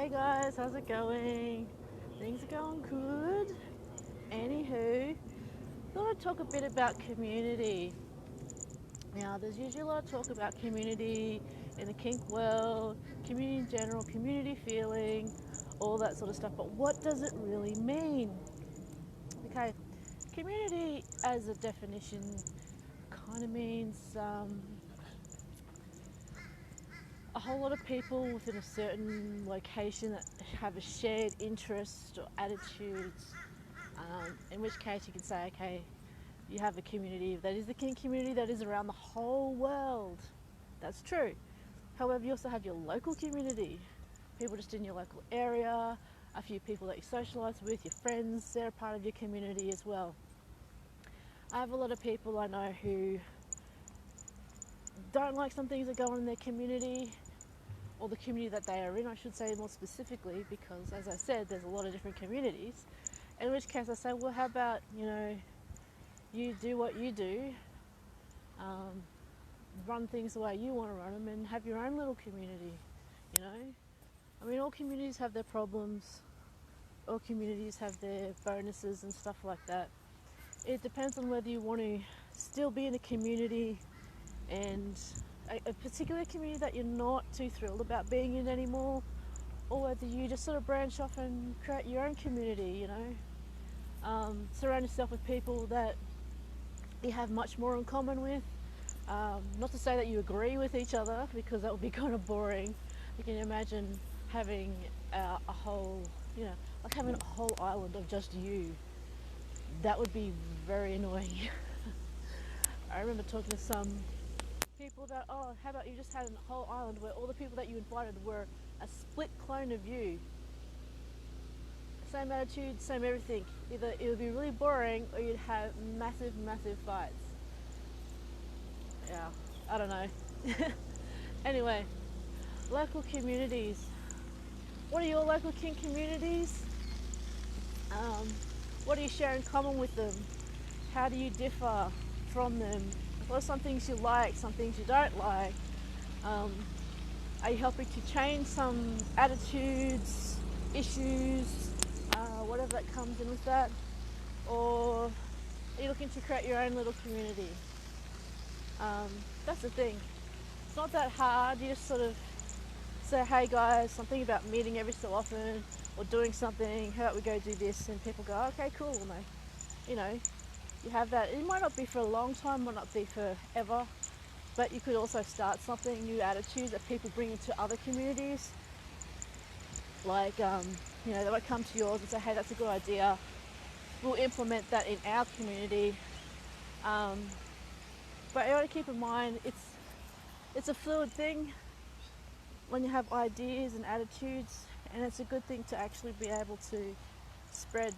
Hey guys, how's it going? Things are going good. Anywho, thought I'd talk a bit about community. Now, there's usually a lot of talk about community in the kink world, community in general, community feeling, all that sort of stuff. But what does it really mean? Okay, community as a definition kind of means a whole lot of people within a certain location that have a shared interest or attitudes, in which case you can say, okay, you have a community that is the kink community that is around the whole world. That's true. However, you also have your local community, people just in your local area, a few people that you socialise with, your friends, they're a part of your community as well. I have a lot of people I know who don't like some things that go on in their community, or the community that they are in, I should say more specifically, because as I said, there's a lot of different communities. In which case I say, well, how about, you do what you do, run things the way you want to run them, and have your own little community, you know? I mean, all communities have their problems, all communities have their bonuses and stuff like that. It depends on whether you want to still be in a community, and a particular community that you're not too thrilled about being in anymore, or whether you just sort of branch off and create your own community, surround yourself with people that you have much more in common with. Not to say that you agree with each other, because that would be kind of boring. You can imagine having a whole, like having a whole island of just you. That would be very annoying. I remember talking to some people about, oh, how about you just had a whole island where all the people that you invited were a split clone of you. Same attitude, same everything. Either it would be really boring, or you'd have massive fights. Yeah, I don't know. Anyway, local communities. What are your local kink communities? What do you share in common with them? How do you differ from them? What are some things you like, some things you don't like? Are you helping to change some attitudes, issues, whatever that comes in with that? Or are you looking to create your own little community? That's the thing. It's not that hard. You just sort of say, hey guys, something about meeting every so often, or doing something, how about we go do this? And people go, okay, cool. And you have that. It might not be for a long time, might not be forever, but you could also start something, new attitudes that people bring into other communities. Like, they might come to yours and say, hey, that's a good idea. We'll implement that in our community. But you got to keep in mind, it's a fluid thing when you have ideas and attitudes, and it's a good thing to actually be able to spread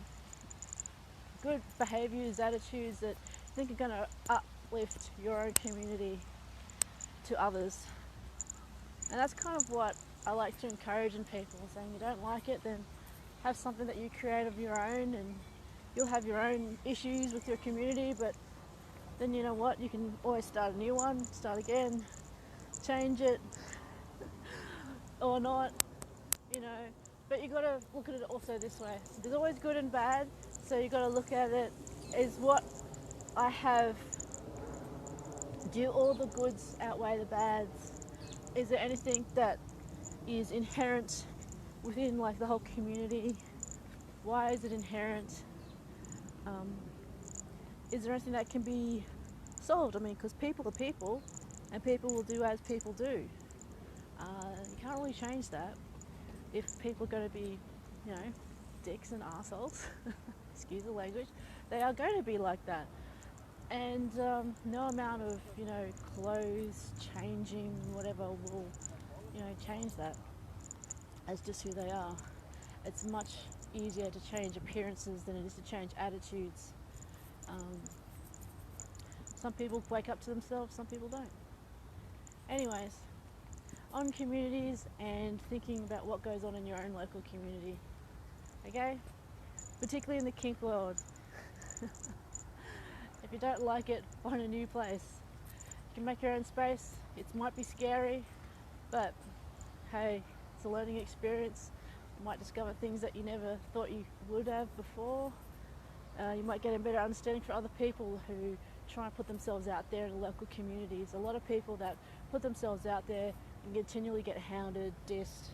good behaviours, attitudes that you think are going to uplift your own community to others. And that's kind of what I like to encourage in people, saying you don't like it, then have something that you create of your own, and you'll have your own issues with your community, but then you know what, you can always start a new one, start again, change it or not, but you got to look at it also this way. There's always good and bad, so you got to look at it as what I have. Do all the goods outweigh the bads? Is there anything that is inherent within like the whole community? Why is it inherent? Is there anything that can be solved? I mean, because people are people, and people will do as people do. You can't really change that. If people are going to be, dicks and assholes, excuse the language, they are going to be like that. And no amount of, clothes changing, whatever, will, change that. That's just who they are. It's much easier to change appearances than it is to change attitudes. Some people wake up to themselves, some people don't. Anyways, on communities and thinking about what goes on in your own local community. Okay? Particularly in the kink world. If you don't like it, find a new place. You can make your own space. It might be scary, but hey, it's a learning experience. You might discover things that you never thought you would have before. You might get a better understanding for other people who try and put themselves out there in the local communities. A lot of people that put themselves out there and continually get hounded, dissed,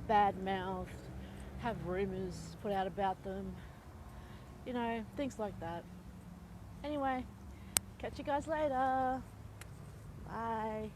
bad mouthed, have rumours put out about them, you know, things like that. Anyway, catch you guys later. Bye.